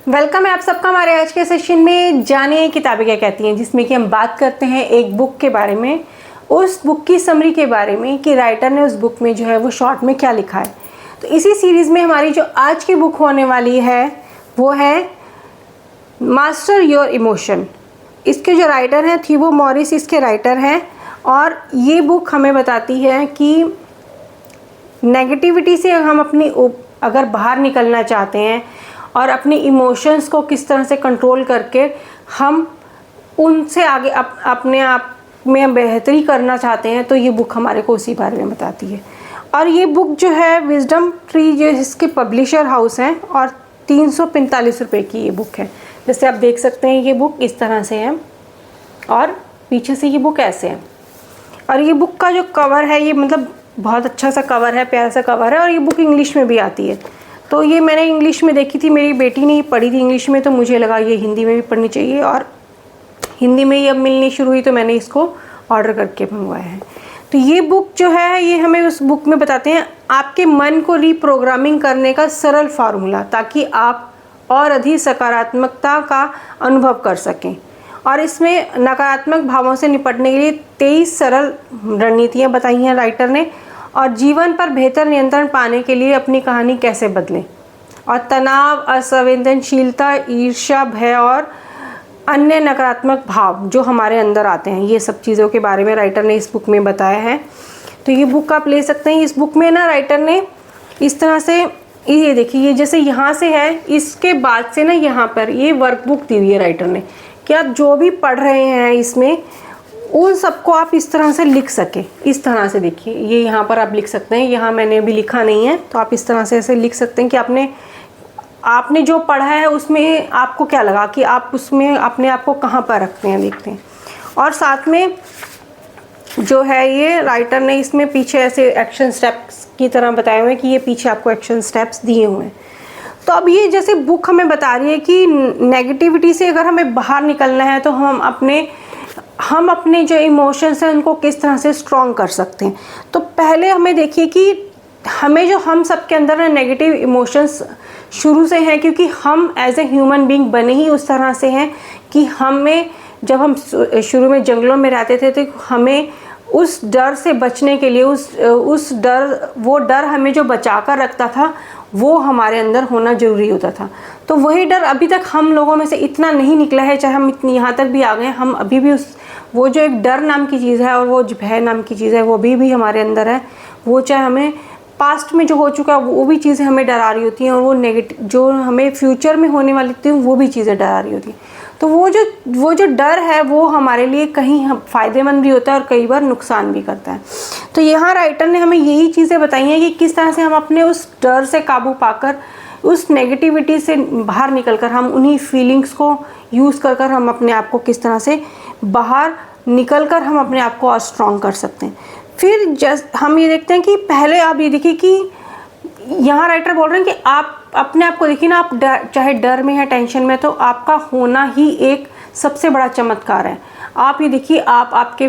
Welcome है आप सबका हमारे आज के सेशन में। जानिए किताबें क्या कहती हैं, जिसमें कि हम बात करते हैं एक बुक के बारे में, उस बुक की समरी के बारे में कि राइटर ने उस बुक में जो है वो शॉर्ट में क्या लिखा है। तो इसी सीरीज़ में हमारी जो आज की बुक होने वाली है वो है मास्टर योर इमोशन। इसके जो राइटर हैं थिबो मॉरिस इसके राइटर हैं, और ये बुक हमें बताती है कि नेगेटिविटी से हम अपनी अगर बाहर निकलना चाहते हैं और अपनी इमोशंस को किस तरह से कंट्रोल करके हम उनसे आगे अपने आप में बेहतरी करना चाहते हैं, तो ये बुक हमारे को उसी बारे में बताती है। और ये बुक जो है विजडम ट्री जो इसके पब्लिशर हाउस हैं, और 345 रुपये की ये बुक है। जैसे आप देख सकते हैं ये बुक इस तरह से है और पीछे से ये बुक ऐसे है। और ये बुक का जो कवर है ये मतलब बहुत अच्छा सा कवर है, प्यारा सा कवर है, और ये बुक इंग्लिश में भी आती है। तो ये मैंने इंग्लिश में देखी थी, मेरी बेटी ने पढ़ी थी इंग्लिश में, तो मुझे लगा ये हिंदी में भी पढ़नी चाहिए, और हिंदी में ही अब मिलनी शुरू हुई तो मैंने इसको ऑर्डर करके मंगवाया है। तो ये बुक जो है ये हमें उस बुक में बताते हैं आपके मन को रीप्रोग्रामिंग करने का सरल फार्मूला, ताकि आप और अधिक सकारात्मकता का अनुभव कर सकें। और इसमें नकारात्मक भावों से निपटने के लिए 23 सरल रणनीतियाँ बताई हैं राइटर ने, और जीवन पर बेहतर नियंत्रण पाने के लिए अपनी कहानी कैसे बदलें। और तनाव, असंवेदनशीलता, ईर्ष्या, भय और अन्य नकारात्मक भाव जो हमारे अंदर आते हैं, ये सब चीज़ों के बारे में राइटर ने इस बुक में बताया है। तो ये बुक आप ले सकते हैं। इस बुक में ना राइटर ने इस तरह से ये देखिए, ये जैसे यहाँ से है, इसके बाद से ना यहाँ पर ये वर्कबुक दी हुई है राइटर ने कि आप जो भी पढ़ रहे हैं इसमें उन सबको आप इस तरह से लिख सकें। इस तरह से देखिए, ये यहाँ पर आप लिख सकते हैं, यहाँ मैंने अभी लिखा नहीं है, तो आप इस तरह से ऐसे लिख सकते हैं कि आपने जो पढ़ा है उसमें आपको क्या लगा, कि आप उसमें अपने आप को कहाँ पर रखते हैं, देखते हैं। और साथ में जो है ये राइटर ने इसमें पीछे ऐसे एक्शन स्टेप्स की तरह बताए हुए हैं कि ये पीछे आपको एक्शन स्टेप्स दिए हुए हैं। तो अब ये जैसे बुक हमें बता रही है कि नेगेटिविटी से अगर हमें बाहर निकलना है तो हम अपने जो इमोशंस हैं उनको किस तरह से स्ट्रॉन्ग कर सकते हैं। तो पहले हमें देखिए कि हम सबके अंदर ना नेगेटिव इमोशंस शुरू से हैं, क्योंकि हम एज ए ह्यूमन बीइंग बने ही उस तरह से हैं कि हमें जब हम शुरू में जंगलों में रहते थे तो हमें उस डर से बचने के लिए वो डर हमें जो बचा कर रखता था वो हमारे अंदर होना ज़रूरी होता था। तो वही डर अभी तक हम लोगों में से इतना नहीं निकला है, चाहे हम इतनी यहाँ तक भी आ गए, हम अभी भी वो जो एक डर नाम की चीज़ है और वो भय नाम की चीज़ है वो भी हमारे अंदर है। वो चाहे हमें पास्ट में जो हो चुका है वो भी चीज़ें हमें डरा रही होती हैं, और वो नेगेटिव जो हमें फ्यूचर में होने वाली थी वो भी चीज़ें डरा रही होती हैं। तो वो जो डर है वो हमारे लिए कहीं फ़ायदेमंद भी होता है और कई बार नुकसान भी करता है। तो यहाँ राइटर ने हमें यही चीज़ें बताई हैं कि किस तरह से हम अपने उस डर से काबू पाकर, उस नेगेटिविटी से बाहर निकलकर, हम उन्हीं फीलिंग्स को यूज़ कर हम अपने आप को किस तरह से बाहर निकलकर हम अपने आप को और स्ट्रॉन्ग कर सकते हैं। फिर हम ये देखते हैं कि पहले आप ये देखिए कि यहाँ राइटर बोल रहे हैं कि आप अपने आप को देखिए ना, आप चाहे डर में है, टेंशन में, तो आपका होना ही एक सबसे बड़ा चमत्कार है। आप ये देखिए, आप आपके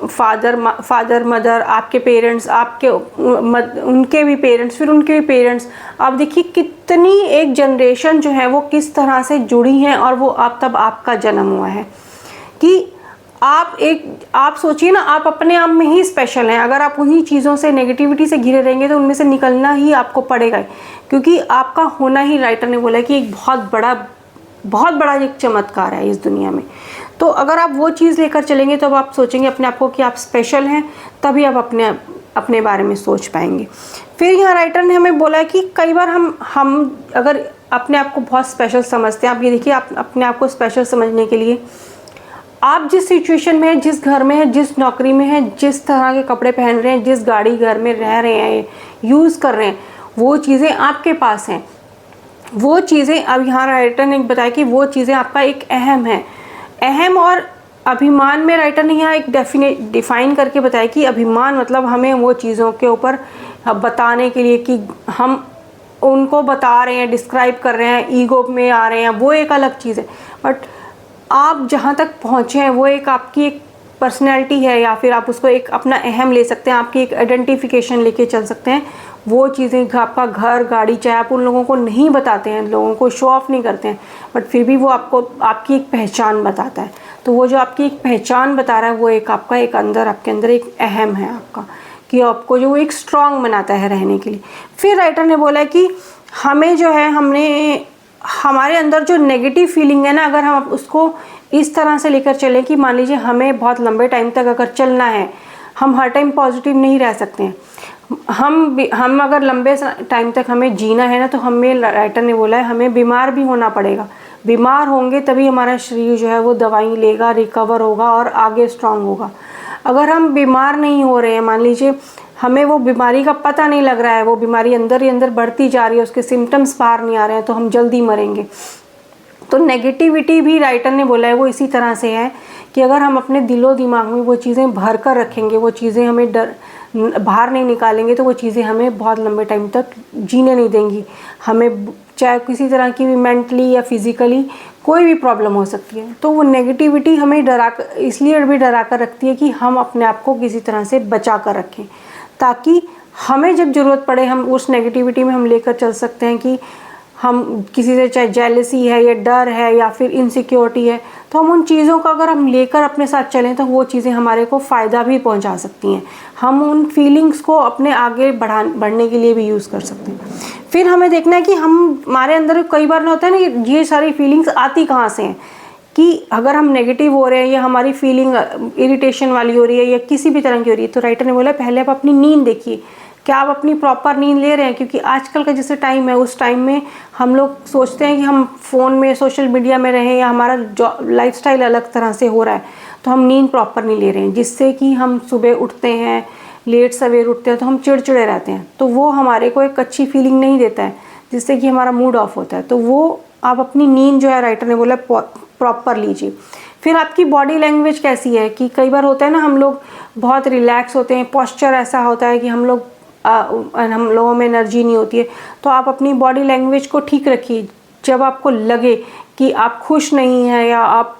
फादर मदर, आपके पेरेंट्स, उनके भी पेरेंट्स, फिर उनके भी पेरेंट्स, आप देखिए कितनी एक जनरेशन जो है वो किस तरह से जुड़ी हैं, और वो तब आपका जन्म हुआ है कि आप सोचिए ना, आप अपने आप में ही स्पेशल हैं। अगर आप उन्हीं चीज़ों से, नेगेटिविटी से घिरे रहेंगे तो उनमें से निकलना ही आपको पड़ेगा, क्योंकि आपका होना ही, राइटर ने बोला कि एक बहुत बड़ा एक चमत्कार है इस दुनिया में। तो अगर आप वो चीज़ लेकर चलेंगे तो अब आप सोचेंगे अपने आप को कि आप स्पेशल हैं, तभी आप अपने बारे में सोच पाएंगे। फिर यहाँ राइटर ने हमें बोला कि कई बार हम अगर अपने आप को बहुत स्पेशल समझते हैं, आप ये देखिए, आप अपने आप को स्पेशल समझने के लिए आप जिस सिचुएशन में हैं, जिस घर में हैं, जिस नौकरी में हैं, जिस तरह के कपड़े पहन रहे हैं, जिस गाड़ी घर में रह रहे हैं, यूज़ कर रहे हैं, वो चीज़ें आपके पास हैं। वो चीज़ें अब यहाँ राइटर ने बताया कि वो चीज़ें आपका एक अहम और अभिमान में राइटर ने यहाँ एक डिफाइन करके बताया कि अभिमान मतलब हमें वो चीज़ों के ऊपर बताने के लिए कि हम उनको बता रहे हैं, डिस्क्राइब कर रहे हैं, ईगो में आ रहे हैं, वो एक अलग चीज़ है। बट आप जहाँ तक पहुँचे हैं वो एक आपकी एक पर्सनैलिटी है, या फिर आप उसको एक अपना अहम ले सकते हैं, आपकी एक आइडेंटिफिकेशन लेके चल सकते हैं। वो चीज़ें, आपका घर, गाड़ी, चाहे आप उन लोगों को नहीं बताते हैं, लोगों को शो ऑफ नहीं करते हैं, बट फिर भी वो आपको आपकी एक पहचान बताता है। तो वो जो आपकी एक पहचान बता रहा है वो एक आपका एक अंदर, आपके अंदर एक अहम है आपका, कि आपको जो एक स्ट्रांग बनाता है रहने के लिए। फिर राइटर ने बोला कि हमें जो है, हमारे अंदर जो नेगेटिव फीलिंग है ना, अगर हम उसको इस तरह से लेकर चलें कि मान लीजिए हमें बहुत लंबे टाइम तक अगर चलना है, हम हर टाइम पॉजिटिव नहीं रह सकते हैं। हम अगर लंबे टाइम तक हमें जीना है ना, तो हमें, राइटर ने बोला है, हमें बीमार भी होना पड़ेगा। बीमार होंगे तभी हमारा शरीर जो है वो दवाई लेगा, रिकवर होगा और आगे स्ट्रांग होगा। अगर हम बीमार नहीं हो रहे हैं, मान लीजिए हमें वो बीमारी का पता नहीं लग रहा है, वो बीमारी अंदर ही अंदर बढ़ती जा रही है, उसके सिम्टम्स बाहर नहीं आ रहे हैं, तो हम जल्दी मरेंगे। तो नेगेटिविटी भी राइटर ने बोला है वो इसी तरह से है कि अगर हम अपने दिलो दिमाग में वो चीज़ें भर कर रखेंगे, वो चीज़ें हमें बाहर नहीं निकालेंगे, तो वो चीज़ें हमें बहुत लंबे टाइम तक जीने नहीं देंगी। हमें चाहे किसी तरह की भी मेंटली या फिज़िकली कोई भी प्रॉब्लम हो सकती है। तो वो नेगेटिविटी हमें इसलिए भी डरा कर रखती है कि हम अपने आप को किसी तरह से बचा कर रखें, ताकि हमें जब ज़रूरत पड़े हम उस नेगेटिविटी में हम लेकर चल सकते हैं कि हम किसी से, चाहे जेलसी है या डर है या फिर इनसिक्योरिटी है, तो हम उन चीज़ों का अगर हम लेकर अपने साथ चलें तो वो चीज़ें हमारे को फ़ायदा भी पहुंचा सकती हैं। हम उन फीलिंग्स को अपने आगे बढ़ने के लिए भी यूज़ कर सकते हैं। फिर हमें देखना है कि हमारे अंदर कई बार ना होता है ना, ये सारी फीलिंग्स आती कहाँ से हैं, कि अगर हम नेगेटिव हो रहे हैं या हमारी फीलिंग इरिटेशन वाली हो रही है या किसी भी तरह की हो रही है, तो राइटर ने बोला पहले आप अपनी नींद देखिए, क्या आप अपनी प्रॉपर नींद ले रहे हैं। क्योंकि आजकल का जैसे टाइम है, उस टाइम में हम लोग सोचते हैं कि हम फ़ोन में, सोशल मीडिया में रहें, या हमारा लाइफस्टाइल अलग तरह से हो रहा है, तो हम नींद प्रॉपर नहीं ले रहे हैं, जिससे कि हम सुबह उठते हैं, लेट सवेर उठते हैं, तो हम चिड़चिड़े रहते हैं, तो वो हमारे को एक अच्छी फीलिंग नहीं देता है, जिससे कि हमारा मूड ऑफ होता है। तो वो आप अपनी नींद जो है, राइटर ने बोला प्रॉपर लीजिए। फिर आपकी बॉडी लैंग्वेज कैसी है, कि कई बार होता है ना, हम लोग बहुत रिलैक्स होते हैं, पोस्चर ऐसा होता है कि हम लोगों में एनर्जी नहीं होती है, तो आप अपनी बॉडी लैंग्वेज को ठीक रखिए। जब आपको लगे कि आप खुश नहीं हैं या आप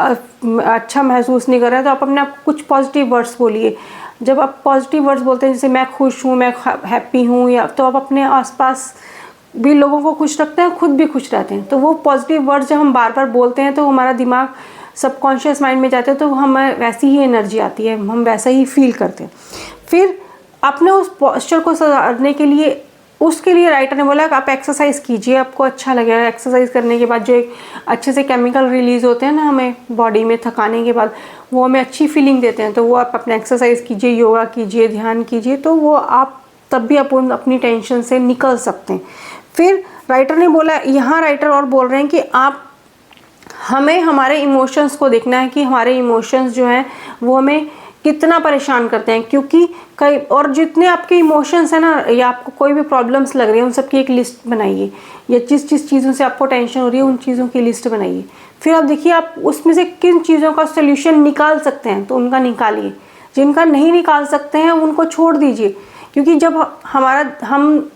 अच्छा महसूस नहीं कर रहे हैं, तो आप अपने आप कुछ पॉजिटिव वर्ड्स बोलिए। जब आप पॉजिटिव वर्ड्स बोलते हैं, जैसे मैं खुश हूँ, मैं हैप्पी हूँ, या तो आप अपने आसपास भी लोगों को खुश रखते हैं, खुद भी खुश रहते हैं। तो वो पॉजिटिव वर्ड्स जब हम बार बार बोलते हैं, तो हमारा दिमाग सबकॉन्शियस माइंड में जाते हैं, तो हमें वैसी ही एनर्जी आती है, हम वैसा ही फील करते हैं। फिर अपने उस पोस्चर को सुधारने के लिए, उसके लिए राइटर ने बोला कि आप एक्सरसाइज कीजिए, आपको अच्छा लगेगा। एक्सरसाइज करने के बाद जो एक अच्छे से केमिकल रिलीज़ होते हैं ना हमें बॉडी में थकाने के बाद, वो हमें अच्छी फीलिंग देते हैं। तो वो आप अपने एक्सरसाइज कीजिए, योगा कीजिए, ध्यान कीजिए, तो वो आप तब भी अपनी टेंशन से निकल सकते हैं। फिर राइटर ने बोला, यहाँ राइटर और बोल रहे हैं कि हमें हमारे इमोशंस को देखना है, कि हमारे इमोशंस जो हैं वो हमें कितना परेशान करते हैं। क्योंकि और जितने आपके इमोशंस हैं ना, या आपको कोई भी प्रॉब्लम्स लग रही है, उन सब की एक लिस्ट बनाइए, या जिस चीज़ों से आपको टेंशन हो रही है उन चीज़ों की लिस्ट बनाइए। फिर आप देखिए आप उसमें से किन चीज़ों का सोल्यूशन निकाल सकते हैं, तो उनका निकालिए। जिनका नहीं निकाल सकते हैं उनको छोड़ दीजिए। क्योंकि जब हम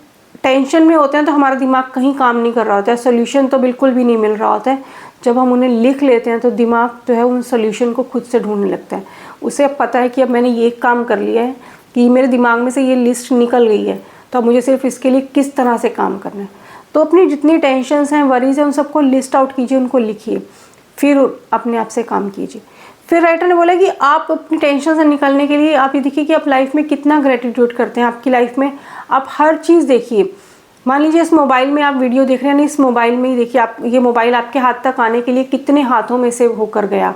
टेंशन में होते हैं तो हमारा दिमाग कहीं काम नहीं कर रहा होता है, सोल्यूशन तो बिल्कुल भी नहीं मिल रहा होता है। जब हम उन्हें लिख लेते हैं तो दिमाग जो है उन सोल्यूशन को खुद से ढूंढने लगता है। उसे अब पता है कि अब मैंने ये काम कर लिया है, कि मेरे दिमाग में से ये लिस्ट निकल गई है, तो अब मुझे सिर्फ इसके लिए किस तरह से काम करना है। तो अपनी जितनी टेंशन्स हैं, वरीज हैं, उन सबको लिस्ट आउट कीजिए, उनको लिखिए, फिर अपने आप से काम कीजिए। फिर राइटर ने बोला कि आप अपनी टेंशन से निकलने के लिए आप ये देखिए कि आप लाइफ में कितना ग्रेटिट्यूड करते हैं। आपकी लाइफ में आप हर चीज़ देखिए। मान लीजिए इस मोबाइल में आप वीडियो देख रहे हैं ना, इस मोबाइल में ही देखिए, आप ये मोबाइल आपके हाथ तक आने के लिए कितने हाथों में से होकर गया,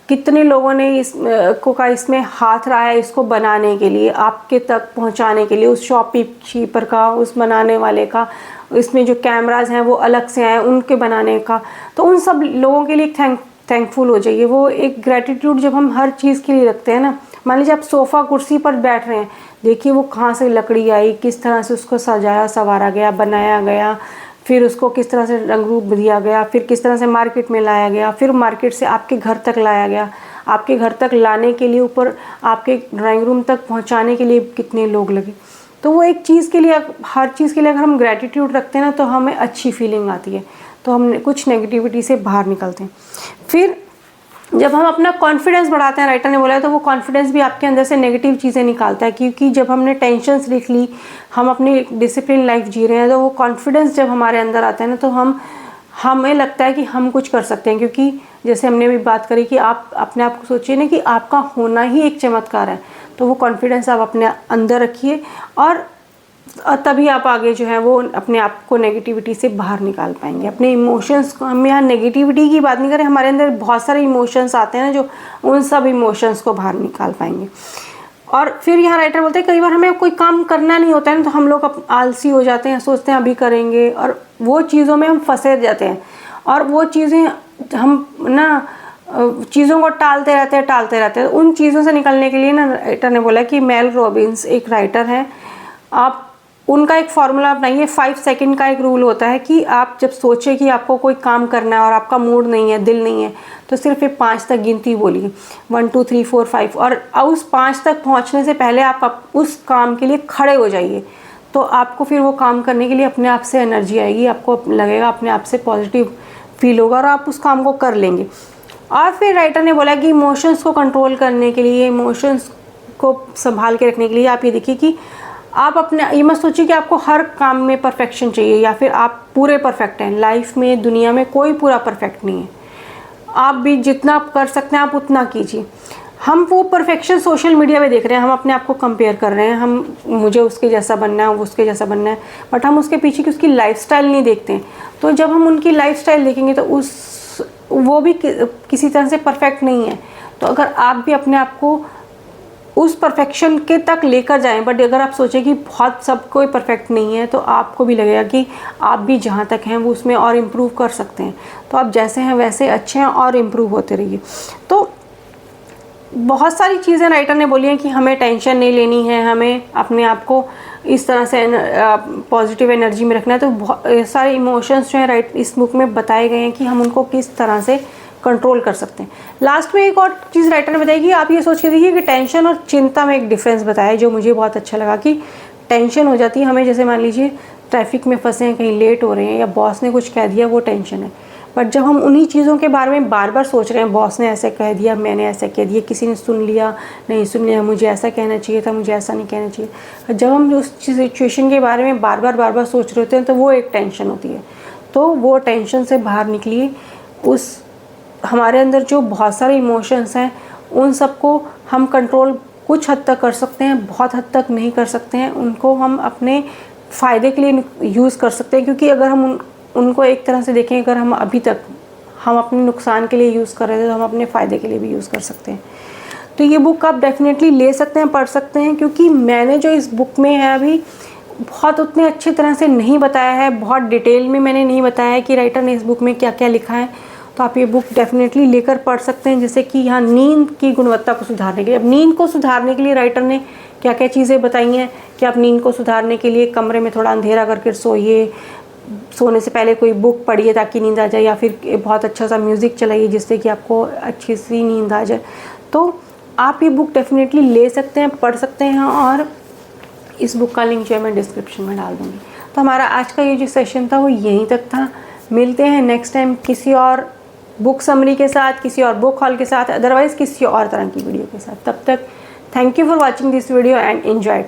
कितने लोगों ने इसमें हाथ रहा है इसको बनाने के लिए, आपके तक पहुंचाने के लिए, उस शॉपकीपर का, उस बनाने वाले का, इसमें जो कैमराज हैं वो अलग से आए उनके बनाने का। तो उन सब लोगों के लिए थैंकफुल हो जाइए। वो एक ग्रेटिट्यूड जब हम हर चीज़ के लिए रखते हैं ना, मान लीजिए आप सोफ़ा कुर्सी पर बैठ रहे हैं, देखिए वो कहाँ से लकड़ी आई, किस तरह से उसको सजाया संवारा गया, बनाया गया, फिर उसको किस तरह से रंग रूप दिया गया, फिर किस तरह से मार्केट में लाया गया, फिर मार्केट से आपके घर तक लाया गया। आपके घर तक लाने के लिए, ऊपर आपके ड्राइंग रूम तक पहुंचाने के लिए कितने लोग लगे। तो वो एक चीज़ के लिए, हर चीज़ के लिए अगर हम ग्रेटिट्यूड रखते हैं ना, तो हमें अच्छी फीलिंग आती है, तो हम कुछ नेगेटिविटी से बाहर निकलते हैं। फिर जब हम अपना कॉन्फिडेंस बढ़ाते हैं, राइटर ने बोला है, तो वो कॉन्फिडेंस भी आपके अंदर से नेगेटिव चीज़ें निकालता है, क्योंकि जब हमने टेंशन्स लिख ली, हम अपनी डिसिप्लिन लाइफ जी रहे हैं, तो वो कॉन्फिडेंस जब हमारे अंदर आता है ना, तो हमें लगता है कि हम कुछ कर सकते हैं। क्योंकि जैसे हमने भी बात करी कि आप अपने आप को सोचिए ना कि आपका होना ही एक चमत्कार है, तो वो कॉन्फिडेंस आप अपने अंदर रखिए और तभी आप आगे जो है वो अपने आप को नेगेटिविटी से बाहर निकाल पाएंगे। अपने इमोशंस को, हम यहाँ नेगेटिविटी की बात नहीं करें, हमारे अंदर बहुत सारे इमोशंस आते हैं ना, जो उन सब इमोशंस को बाहर निकाल पाएंगे। और फिर यहाँ राइटर बोलते हैं कई बार हमें कोई काम करना नहीं होता है ना, तो हम लोग आलसी हो जाते हैं, सोचते हैं अभी करेंगे, और वो चीज़ों में हम फंसे जाते हैं और वो चीज़ें हम ना चीज़ों को टालते रहते हैं। उन चीज़ों से निकलने के लिए ना राइटर ने बोला कि मेल रॉबिन्स एक राइटर है, आप उनका एक फॉर्मूला अपनाइए। 5 सेकंड का एक रूल होता है कि आप जब सोचें कि आपको कोई काम करना है और आपका मूड नहीं है, दिल नहीं है, तो सिर्फ ये 5 तक गिनती बोलिए, 1 2 3 4 5, और उस 5 तक पहुंचने से पहले आप उस काम के लिए खड़े हो जाइए। तो आपको फिर वो काम करने के लिए अपने आप से एनर्जी आएगी, आपको लगेगा अपने आप से पॉजिटिव फील होगा और आप उस काम को कर लेंगे। और फिर राइटर ने बोला कि इमोशंस को कंट्रोल करने के लिए, इमोशंस को संभाल के रखने के लिए आप ये देखिए कि आप अपने ये मत सोचिए कि आपको हर काम में परफेक्शन चाहिए या फिर आप पूरे परफेक्ट हैं। लाइफ में, दुनिया में कोई पूरा परफेक्ट नहीं है। आप भी जितना आप कर सकते हैं आप उतना कीजिए। हम वो परफेक्शन सोशल मीडिया पे देख रहे हैं, हम अपने आप को कंपेयर कर रहे हैं, हम मुझे उसके जैसा बनना है, उसके जैसा बनना है, बट हम उसके पीछे की उसकी लाइफस्टाइल नहीं देखते हैं। तो जब हम उनकी लाइफस्टाइल देखेंगे तो वो भी किसी तरह से परफेक्ट नहीं है। तो अगर आप भी अपने आप को उस परफेक्शन के तक लेकर जाएं, बट अगर आप सोचें कि बहुत सब कोई परफेक्ट नहीं है, तो आपको भी लगेगा कि आप भी जहाँ तक हैं वो उसमें और इम्प्रूव कर सकते हैं। तो आप जैसे हैं वैसे अच्छे हैं और इम्प्रूव होते रहिए। तो बहुत सारी चीज़ें राइटर ने बोली हैं कि हमें टेंशन नहीं लेनी है, हमें अपने आप को इस तरह से पॉजिटिव एनर्जी में रखना है। तो बहुत सारे इमोशंस जो हैं इस बुक में बताए गए हैं कि हम उनको किस तरह से कंट्रोल कर सकते हैं। लास्ट में एक और चीज़ राइटर ने बताई कि आप ये सोच के देखिए कि टेंशन और चिंता में एक डिफरेंस बताया, जो मुझे बहुत अच्छा लगा। कि टेंशन हो जाती है हमें, जैसे मान लीजिए ट्रैफिक में फंसे हैं, कहीं लेट हो रहे हैं या बॉस ने कुछ कह दिया, वो टेंशन है। बट जब हम उन्हीं चीज़ों के बारे में बार बार सोच रहे हैं, बॉस ने ऐसे कह दिया, मैंने ऐसा कह दिया, किसी ने सुन लिया, नहीं सुन लिया, मुझे ऐसा कहना चाहिए था, मुझे ऐसा नहीं कहना चाहिए, जब हम उस सिचुएशन के बारे में बार बार सोच रहे होते हैं, तो वो एक टेंशन होती है। तो वो टेंशन से बाहर निकलिए। उस हमारे अंदर जो बहुत सारे इमोशंस हैं, उन सबको हम कंट्रोल कुछ हद तक कर सकते हैं, बहुत हद तक नहीं कर सकते हैं। उनको हम अपने फ़ायदे के लिए यूज़ कर सकते हैं, क्योंकि अगर हम उनको एक तरह से देखें, अगर हम अभी तक हम अपने नुकसान के लिए यूज़ कर रहे थे, तो हम अपने फ़ायदे के लिए भी यूज़ कर सकते हैं। तो ये बुक आप डेफिनेटली ले सकते हैं, पढ़ सकते हैं, क्योंकि मैंने जो इस बुक में है अभी बहुत उतने अच्छी तरह से नहीं बताया है, बहुत डिटेल में मैंने नहीं बताया है कि राइटर ने इस बुक में क्या क्या लिखा है। तो आप ये बुक डेफिनेटली लेकर पढ़ सकते हैं। जैसे कि यहाँ नींद की गुणवत्ता को सुधारने के लिए, अब नींद को सुधारने के लिए राइटर ने क्या क्या चीज़ें बताई हैं कि आप नींद को सुधारने के लिए कमरे में थोड़ा अंधेरा करके सोइए, सोने से पहले कोई बुक पढ़िए ताकि नींद आ जाए, या फिर बहुत अच्छा सा म्यूज़िक चलाइए जिससे कि आपको अच्छी सी नींद आ जाए। तो आप ये बुक डेफिनेटली ले सकते हैं, पढ़ सकते हैं, और इस बुक का लिंक जो है मैं डिस्क्रिप्शन में डाल दूँगी। तो हमारा आज का ये जो सेशन था वो यहीं तक था। मिलते हैं नेक्स्ट टाइम किसी और बुक समरी के साथ, किसी और बुक हॉल के साथ, अदरवाइज़ किसी और तरह की वीडियो के साथ। तब तक thank you for watching this video and enjoy.